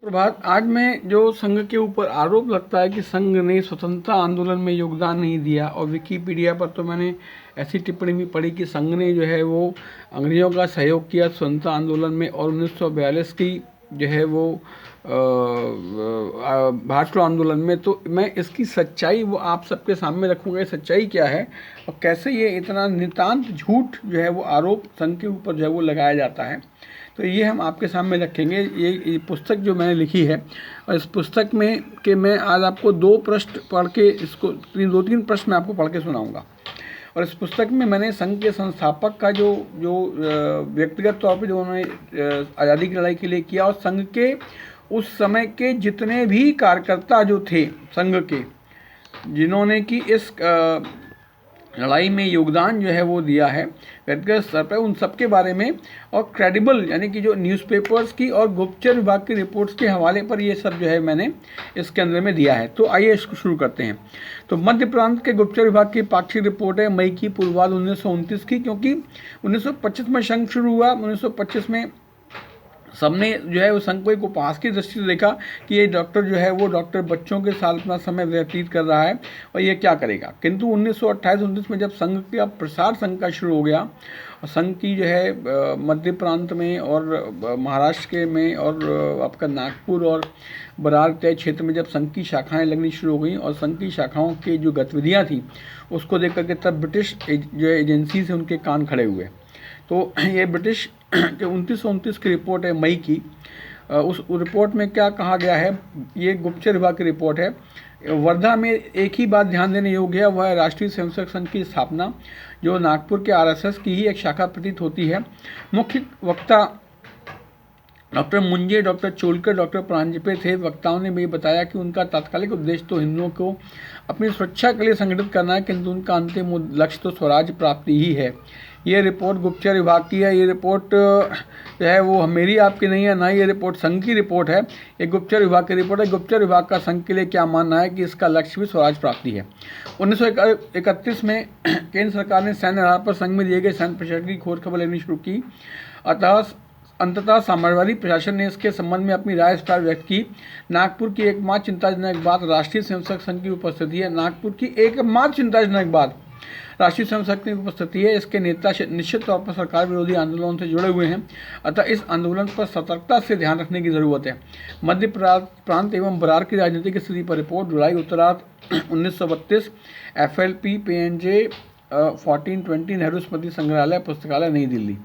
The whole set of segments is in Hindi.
प्रभात, आज मैं जो संघ के ऊपर आरोप लगता है कि संघ ने स्वतंत्रता आंदोलन में योगदान नहीं दिया, और विकिपीडिया पर तो मैंने ऐसी टिप्पणी भी पढ़ी कि संघ ने जो है वो अंग्रेज़ों का सहयोग किया स्वतंत्रता आंदोलन में, और 1942 की जो है वो भारत छोड़ो आंदोलन में। तो मैं इसकी सच्चाई वो आप सबके सामने रखूँगा, ये सच्चाई क्या है और कैसे ये इतना नितांत झूठ जो है वो आरोप संघ के ऊपर जो है वो लगाया जाता है। तो ये हम आपके सामने रखेंगे। ये पुस्तक जो मैंने लिखी है, और इस पुस्तक में मैं आज आपको दो प्रश्न पढ़ के इसको दो तीन प्रश्न मैं आपको पढ़ के सुनाऊंगा। और इस पुस्तक में मैंने संघ के संस्थापक का जो व्यक्तिगत तौर पे जो उन्होंने आज़ादी की लड़ाई के लिए किया, और संघ के उस समय के जितने भी कार्यकर्ता जो थे संघ के, जिन्होंने कि इस लड़ाई में योगदान जो है वो दिया है व्यक्तिगत स्तर पर, उन सब के बारे में, और क्रेडिबल यानी कि जो न्यूज़पेपर्स की और गुप्तचर विभाग की रिपोर्ट्स के हवाले पर ये सब जो है मैंने इसके अंदर में दिया है। तो आइए इसको शुरू करते हैं। तो मध्य प्रांत के गुप्तचर विभाग की पाक्षिक रिपोर्ट है मई की पूर्वाध 1929 की, क्योंकि 1925 में संघ शुरू हुआ। 1925 में सबने जो है वो संघ को एक उपहास की दृष्टि से देखा कि ये डॉक्टर जो है वो डॉक्टर बच्चों के साथ अपना समय व्यतीत कर रहा है और ये क्या करेगा। किंतु 1928-29 में जब संघ का प्रसार संघ का शुरू हो गया, और संघ की जो है मध्य प्रांत में और महाराष्ट्र के में और आपका नागपुर और बरार तय क्षेत्र में जब संघ की शाखाएँ लगनी शुरू हो गई, और संघ की शाखाओं की जो गतिविधियाँ थी उसको देख करके तब ब्रिटिश जो एजेंसी से उनके कान खड़े हुए। तो ये ब्रिटिश जो 1929 की रिपोर्ट है मई की, उस रिपोर्ट में क्या कहा गया है, ये गुप्तचर विभाग की रिपोर्ट है। वर्धा में एक ही बात ध्यान देने योग्य है, वह है राष्ट्रीय स्वयंसेवक संघ की स्थापना, जो नागपुर के आरएसएस की ही एक शाखा प्रतीत होती है। मुख्य वक्ता doctor Munje, doctor Cholkar, doctor Paranjpe थे। वक्ताओं ने भी बताया कि उनका तात्कालिक उद्देश्य तो हिंदुओं को अपनी सुरक्षा के लिए संगठित करना है, किंतु उनका अंतिम लक्ष्य तो स्वराज प्राप्ति ही है। ये रिपोर्ट गुप्तचर विभाग की है। ये रिपोर्ट जो है वो मेरी आपकी नहीं है, ना ये रिपोर्ट संघ की रिपोर्ट है, ये गुप्तचर विभाग की रिपोर्ट है। गुप्तचर विभाग का संघ के लिए क्या मानना है कि इसका लक्ष्य भी स्वराज प्राप्ति है। 1931 में केंद्र सरकार ने सैन्य आधार पर संघ में दिए गए सैन्य प्रशासन की खोज खबर लेनी शुरू की। अंततः साम्राज्यवादी प्रशासन ने इसके संबंध में अपनी राय इस प्रकार व्यक्त की। नागपुर की एकमात्र चिंताजनक बात राष्ट्रीय स्वयंसेवक संघ की उपस्थिति है। नागपुर की एकमात्र चिंताजनक बात राष्ट्रीय स्वयंसेवक की उपस्थिति है। इसके नेता निश्चित तौर पर सरकार विरोधी आंदोलन से जुड़े हुए हैं, अतः इस आंदोलन पर सतर्कता से ध्यान रखने की जरूरत है। मध्य प्रांत एवं बरार की राजनीतिक स्थिति पर रिपोर्ट, जुलाई उत्तरार्ध 1932, FLP PNJ 1420, नेहरू स्मृति संग्रहालय, पुस्तकालय, नई दिल्ली।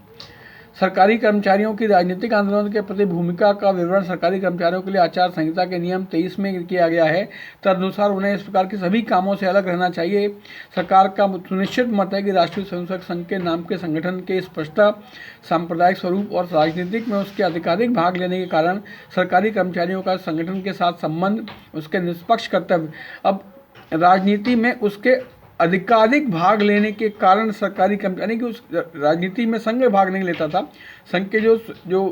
सरकारी कर्मचारियों की राजनीतिक आंदोलन के प्रति भूमिका का विवरण सरकारी कर्मचारियों के लिए आचार संहिता के नियम 23 में किया गया है। तदनुसार उन्हें इस प्रकार के सभी कामों से अलग रहना चाहिए। सरकार का सुनिश्चित मत है कि राष्ट्रीय स्वयंसेवक संघ के नाम के संगठन के स्पष्टता, सांप्रदायिक स्वरूप और राजनीतिक में उसके अधिकाधिक भाग लेने के कारण सरकारी कर्मचारियों का संगठन के साथ संबंध, उसके निष्पक्ष कर्तव्य। अब राजनीति में उसके अधिकाधिक भाग लेने के कारण सरकारी कर्मचारी कि उस राजनीति में संघ भाग नहीं लेता था। संघ के जो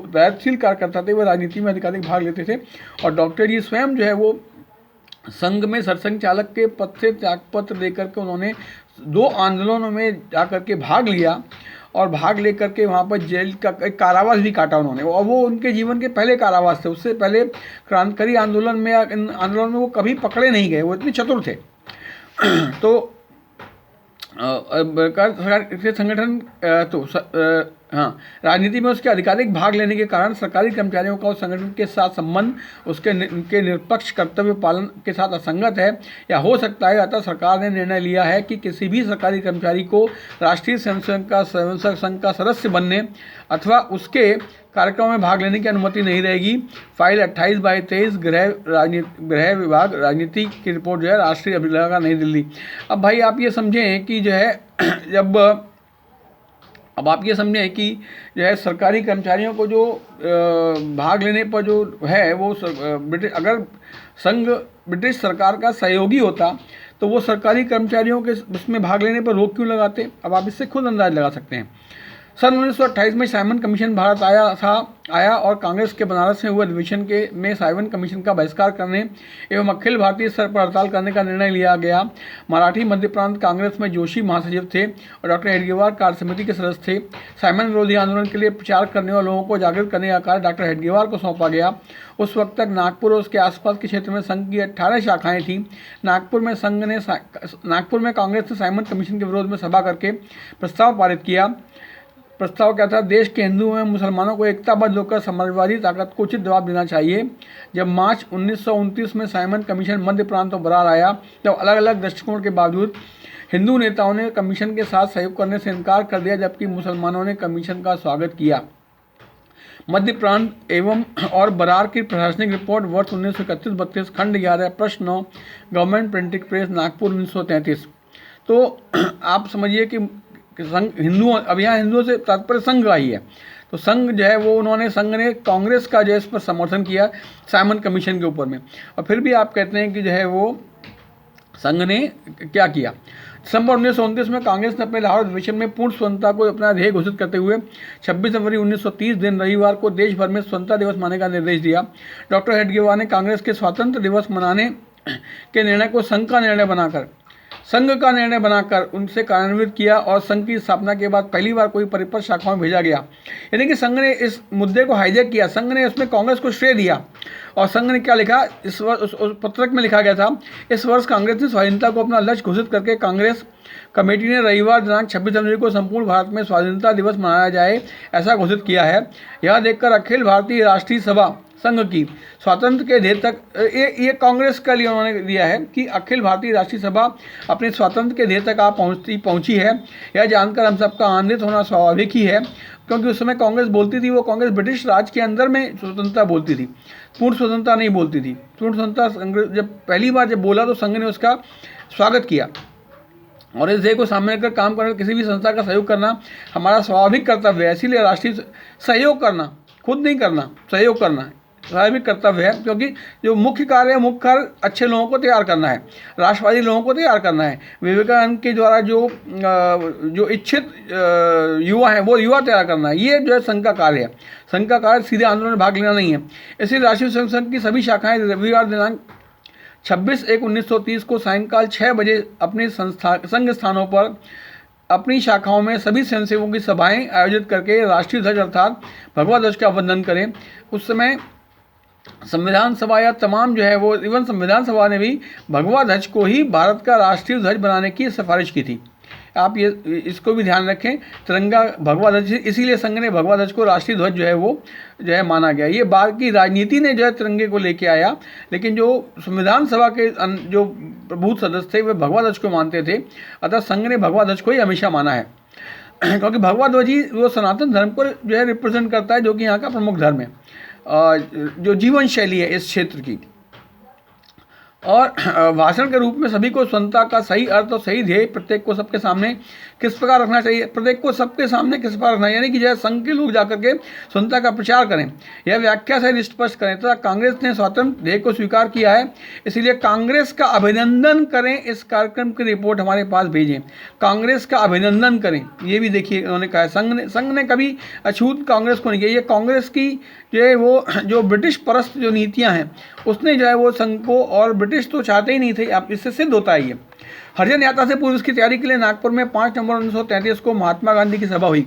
दायित्वशील कार्यकर्ता थे वो राजनीति में अधिकाधिक भाग लेते थे। और डॉक्टर जी स्वयं जो है वो संघ में सरसंघ चालक के पद से त्यागपत्र देकर के उन्होंने 2 आंदोलनों में जाकर के भाग लिया, और भाग लेकर के वहाँ पर जेल का एक कारावास भी काटा उन्होंने, और वो उनके जीवन के पहले कारावास थे। उससे पहले क्रांतिकारी आंदोलन में या इन आंदोलन में वो कभी पकड़े नहीं गए, वो इतने चतुर थे। तो संगठन तो राजनीति में उसके अधिकाधिक भाग लेने के कारण सरकारी कर्मचारियों का उस संगठन के साथ संबंध उनके निष्पक्ष कर्तव्य पालन के साथ असंगत है या हो सकता है। अतः सरकार ने निर्णय लिया है कि किसी भी सरकारी कर्मचारी को राष्ट्रीय स्वयंसेवक संघ का सदस्य बनने अथवा उसके कार्यक्रमों में भाग लेने की अनुमति नहीं रहेगी। फाइल 28/23, गृह विभाग राजनीति की रिपोर्ट जो है राष्ट्रीय अभिलेखा, नई दिल्ली। अब भाई आप ये समझें कि जो है अब आप ये समझें कि जो है सरकारी कर्मचारियों को जो भाग लेने पर जो है वो अगर संघ ब्रिटिश सरकार का सहयोगी होता तो वो सरकारी कर्मचारियों के उसमें भाग लेने पर रोक क्यों लगाते। अब आप इससे खुद अंदाज लगा सकते हैं। सन 1928 में साइमन कमीशन भारत आया और कांग्रेस के बनारस में हुए अधिवेशन में साइमन कमीशन का बहिष्कार करने एवं अखिल भारतीय स्तर पर हड़ताल करने का निर्णय लिया गया। मराठी मध्य प्रांत कांग्रेस में जोशी महासचिव थे और डॉक्टर हेडगेवार कार्य समिति के सदस्य थे। साइमन विरोधी आंदोलन के लिए प्रचार करने वाले लोगों को जागृत करने का कार्य डॉक्टर हेडगेवार को सौंपा गया। उस वक्त तक नागपुर और उसके आसपास के क्षेत्र में संघ की 18 शाखाएं थीं। नागपुर में कांग्रेस ने साइमन कमीशन के विरोध में सभा करके प्रस्ताव पारित किया। प्रस्ताव क्या था? देश के हिंदुओं एवं मुसलमानों को एकताबद्ध होकर समाजवादी ताकत को उचित जवाब देना चाहिए। जब मार्च 1929 में साइमन कमीशन मध्य प्रांत और बरार आया, तब अलग अलग दृष्टिकोण के बावजूद हिंदू नेताओं ने कमीशन के साथ सहयोग करने से इनकार कर दिया, जबकि मुसलमानों ने कमीशन का स्वागत किया। मध्य प्रांत एवं और बरार की प्रशासनिक रिपोर्ट वर्ष 1931-32 खंड 11 प्रश्न 9 गवर्नमेंट प्रिंटिंग प्रेस नागपुर 1933। तो आप समझिए कि संघ हिंदुओं, अब यहाँ हिंदुओं से तात्पर्य संघ का ही है। तो संघ जो है वो संघ ने कांग्रेस का जो है इस पर समर्थन किया साइमन कमीशन के ऊपर में। और फिर भी आप कहते हैं कि जो है वो संघ ने क्या किया? दिसंबर 1929 में कांग्रेस ने अपने लाहौर अधिवेशन में पूर्ण स्वतंत्रता को अपना ध्येय घोषित करते हुए 26 जनवरी 1930 दिन रविवार को देश भर में स्वतंत्रता दिवस मनाने का निर्देश दिया। डॉक्टर हेडगेवार ने कांग्रेस के स्वतंत्र दिवस मनाने के निर्णय को संघ का निर्णय बनाकर उनसे कार्यान्वित किया और संघ की स्थापना के बाद पहली बार कोई परिपत्र शाखाओं में भेजा गया। यानी कि संघ ने इस मुद्दे को हाईजैक किया, संघ ने उसमें कांग्रेस को श्रेय दिया। और संघ ने क्या लिखा? इस वर्ष उस पत्रक में लिखा गया था, इस वर्ष कांग्रेस ने स्वाधीनता को अपना लक्ष्य घोषित करके कांग्रेस कमेटी ने रविवार दिनांक 26 जनवरी को संपूर्ण भारत में स्वाधीनता दिवस मनाया जाए, ऐसा घोषित किया है। यह देखकर अखिल भारतीय राष्ट्रीय सभा संघ की स्वातंत्र के ध्येय तक ये कांग्रेस के लिए उन्होंने दिया है कि अखिल भारतीय राष्ट्रीय सभा अपने स्वातंत्र के ध्येय तक आप पहुंची है। यह जानकर हम सबका आनंदित होना स्वाभाविक ही है, क्योंकि उस समय कांग्रेस बोलती थी, वो कांग्रेस ब्रिटिश राज के अंदर में स्वतंत्रता बोलती थी, पूर्ण स्वतंत्रता नहीं बोलती थी। पूर्ण स्वतंत्रता जब पहली बार बोला तो संघ ने उसका स्वागत किया और इस ध्येय को सामने रखकर काम करने किसी भी संस्था का सहयोग करना हमारा स्वाभाविक कर्तव्य है। इसीलिए राष्ट्रीय सहयोग करना, खुद नहीं करना, सहयोग करना स्वाभाविक कर्तव्य है, क्योंकि जो मुख्य कार्य अच्छे लोगों को तैयार करना है, राष्ट्रवादी लोगों को तैयार करना है। विवेकानंद के द्वारा जो इच्छित युवा हैं वो युवा तैयार करना है, ये जो है संघ का कार्य है। संघ का कार्य सीधे आंदोलन में भाग लेना नहीं है। इसलिए राष्ट्रीय स्वयं संघ की सभी शाखाएं रविवार दिनांक 26/1/1930 को सायंकाल 6 बजे अपने संघ स्थानों पर अपनी शाखाओं में सभी स्वयंसेवकों की सभाएं आयोजित करके राष्ट्रीय ध्वज अर्थात भगवा ध्वज का वंदन करें। उस समय संविधान सभा या तमाम जो है वो इवन संविधान सभा ने भी भगवा ध्वज को ही भारत का राष्ट्रीय ध्वज बनाने की सिफारिश की थी। आप ये इसको भी ध्यान रखें, तिरंगा भगवा ध्वज, इसीलिए संघ ने भगवा ध्वज को राष्ट्रीय ध्वज जो है वो जो है माना गया। ये बाद की राजनीति ने जो है तिरंगे को लेके आया, लेकिन जो संविधान सभा के जो प्रबुद्ध सदस्य थे वे भगवा ध्वज को मानते थे। अतः संघ ने भगवा ध्वज को ही हमेशा माना है, क्योंकि भगवा ध्वज ही वो सनातन धर्म को जो है रिप्रेजेंट करता है, जो कि यहाँ का प्रमुख धर्म है, जो जीवन शैली है इस क्षेत्र की। और भाषण के रूप में सभी को स्वतंत्रता का सही अर्थ और सही ध्येय प्रत्येक को सबके सामने किस प्रकार रखना चाहिए, प्रत्येक को सबके सामने किस प्रकार रखना, यानी कि जो संघ के लोग जाकर के स्वतंत्रता का प्रचार करें, यह व्याख्या से स्पष्ट करें। तथा कांग्रेस ने स्वतंत्र ध्येय को स्वीकार किया है, इसलिए कांग्रेस का अभिनंदन करें। इस कार्यक्रम की रिपोर्ट हमारे पास भेजें, कांग्रेस का अभिनंदन करें। ये भी देखिए उन्होंने कहा संघ ने कभी अछूत कांग्रेस को नहीं किया। ये कांग्रेस की जो है वो जो ब्रिटिश परस्त जो नीतियाँ हैं उसने जो है वो संघ को, और ब्रिटिश तो चाहते ही नहीं थे, अब इससे सिद्ध होता है। ये हरिजन यात्रा से पूर्व इसकी तैयारी के लिए नागपुर में 5 नवंबर 1933 को महात्मा गांधी की सभा हुई।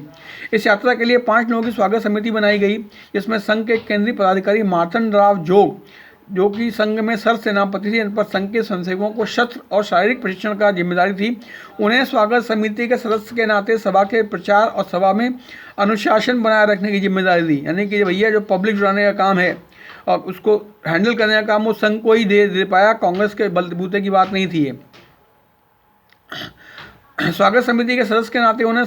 इस यात्रा के लिए 5 लोगों की स्वागत समिति बनाई गई, जिसमें संघ के केंद्रीय पदाधिकारी मार्तंड राव जोग, जो कि संघ में सर सेनापति थे, इन पर संघ के स्वयंसेवकों को शस्त्र और शारीरिक प्रशिक्षण का जिम्मेदारी थी। उन्हें स्वागत समिति के सदस्य के नाते सभा के प्रचार और सभा में अनुशासन बनाए रखने की जिम्मेदारी दी, यानी कि भैया जो पब्लिक जुड़ाने का काम है और उसको हैंडल करने का काम वो संघ को ही दे पाया, कांग्रेस के बलबूते की बात नहीं थी ये। स्वागत समिति के सदस्य के नाते उन्हें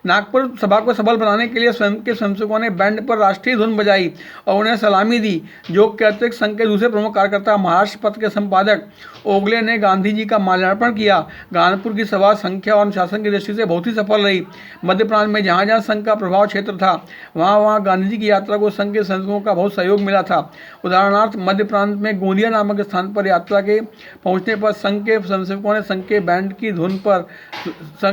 नागपुर सभा को सफल बनाने के लिए स्वयं के स्वयंसेवकों ने बैंड पर राष्ट्रीय धुन बजाई और उन्हें सलामी दी। जो के अतिरिक्त संघ के दूसरे प्रमुख कार्यकर्ता महाराष्ट्र पत्र के संपादक ओगले ने गांधी जी का माल्यार्पण किया। कानपुर की सभा संख्या और अनुशासन की दृष्टि से बहुत ही सफल रही। मध्य प्रांत में जहाँ जहाँ संघ का प्रभाव क्षेत्र था वहाँ गांधी जी की यात्रा को संघ के स्वयंसेवकों का बहुत सहयोग मिला था। उदाहरणार्थ मध्य प्रांत में गोंदिया नामक स्थान पर यात्रा के पहुँचने पर संघ के स्वयंसेवकों ने संघ के बैंड की धुन पर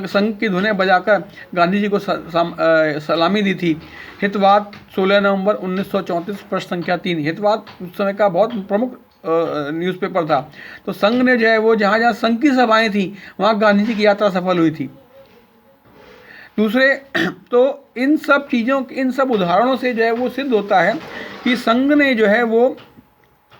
संघ की धुनें बजाकर गांधी जी को सलामी दी थी। हितवाद 16 नवंबर 1934 पृष्ठ संख्या 3। हितवाद उस समय का बहुत प्रमुख न्यूज़पेपर था। तो संघ ने जो है वो जहाँ जहाँ संघ की सभाएं थी वहाँ गांधी जी की यात्रा सफल हुई थी। दूसरे, तो इन सब चीज़ों, इन सब उदाहरणों से जो है वो सिद्ध होता है कि संघ ने जो है वो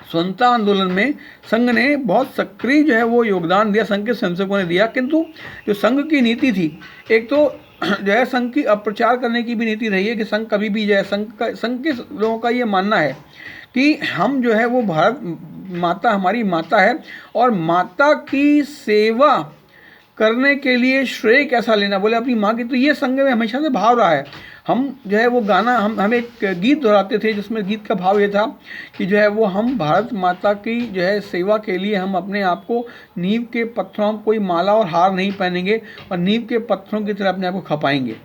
स्वतंत्रता आंदोलन में संघ ने बहुत सक्रिय जो है वो योगदान दिया, संघ के स्वयंसेवकों ने दिया। किंतु जो संघ की नीति थी, एक तो जो है संघ की अप्रचार करने की भी नीति रही है कि संघ कभी भी जो है संघ के लोगों का ये मानना है कि हम जो है वो भारत माता हमारी माता है और माता की सेवा करने के लिए श्रेय कैसा लेना, बोले अपनी माँ की। तो ये संघ में हमेशा से भाव रहा है। हम जो है वो गाना हम एक गीत दोहराते थे जिसमें गीत का भाव ये था कि जो है वो हम भारत माता की जो है सेवा के लिए हम अपने आप को नींव के पत्थरों, कोई माला और हार नहीं पहनेंगे और नींव के पत्थरों की तरह अपने आप को खपाएंगे।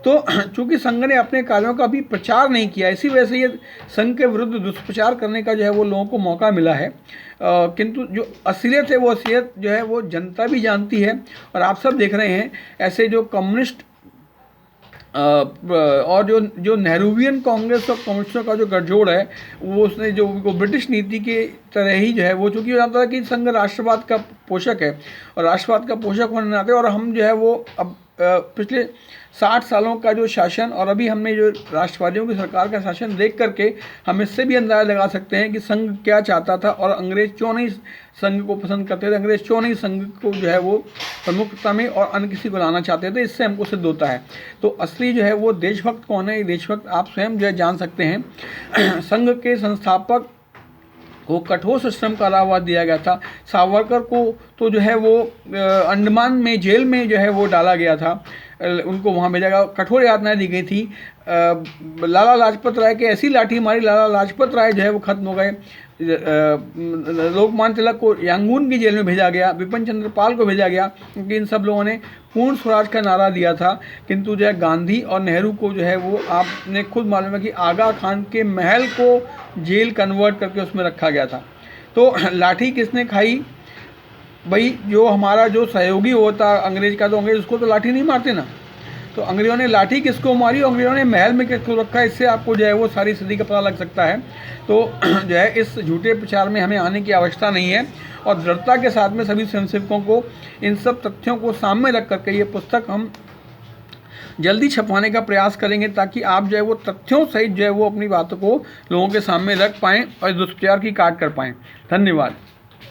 तो चूंकि संघ ने अपने कार्यों का भी प्रचार नहीं किया, इसी वजह से ये संघ के विरुद्ध दुष्प्रचार करने का जो है वो लोगों को मौका मिला है। किंतु जो असलियत है वो असलियत जो है वो जनता भी जानती है। और आप सब देख रहे हैं ऐसे जो कम्युनिस्ट और जो नेहरूवियन कांग्रेस और कम्युनिस्टों का जो गठजोड़ है वो उसने जो ब्रिटिश नीति के तरह ही जो है वो, चूँकि जानता था कि संघ राष्ट्रवाद का पोषक है और राष्ट्रवाद का पोषक होने नाते, और हम जो है वो अब पिछले 60 सालों का जो शासन और अभी हमने जो राष्ट्रवादियों की सरकार का शासन देख करके हम इससे भी अंदाज़ा लगा सकते हैं कि संघ क्या चाहता था और अंग्रेज क्यों नहीं संघ को पसंद करते थे, अंग्रेज क्यों नहीं संघ को जो है वो प्रमुखता में और अन्य किसी को लाना चाहते थे। इससे हमको सिद्ध होता है। तो असली जो है वो देशभक्त कौन है, ये देशभक्त आप स्वयं जो है जान सकते हैं। संघ के संस्थापक को कठोर सश्रम कारावास दिया गया था। सावरकर को तो जो है वो अंडमान में जेल में जो है वो डाला गया था, उनको वहाँ भेजा गया, कठोर यातनाएं दी गई थी। लाला लाजपत राय के ऐसी लाठी मारी, लाला लाजपत राय जो है वो खत्म हो गए। लोकमान्य तिलक को यांगून की जेल में भेजा गया, बिपिन चंद्र पाल को भेजा गया, क्योंकि इन सब लोगों ने पूर्ण स्वराज का नारा दिया था। किंतु जो है गांधी और नेहरू को जो है वो आपने खुद मालूम है कि आगा खान के महल को जेल कन्वर्ट करके उसमें रखा गया था। तो लाठी किसने खाई भाई? जो हमारा जो सहयोगी होता अंग्रेज का, तो अंग्रेज उसको तो लाठी नहीं मारते ना। तो अंग्रेजों ने लाठी किसको मारी, अंग्रेजों ने महल में किसको रखा, इससे आपको जो है वो सारी स्थिति का पता लग सकता है। तो जो है इस झूठे प्रचार में हमें आने की आवश्यकता नहीं है और दृढ़ता के साथ में सभी स्वयंसेवकों को इन सब तथ्यों को सामने रख करके ये पुस्तक हम जल्दी छपवाने का प्रयास करेंगे, ताकि आप जो है वो तथ्यों सहित जो है वो अपनी बातों को लोगों के सामने रख पाएँ और दुष्प्रचार की काट कर पाएँ। धन्यवाद।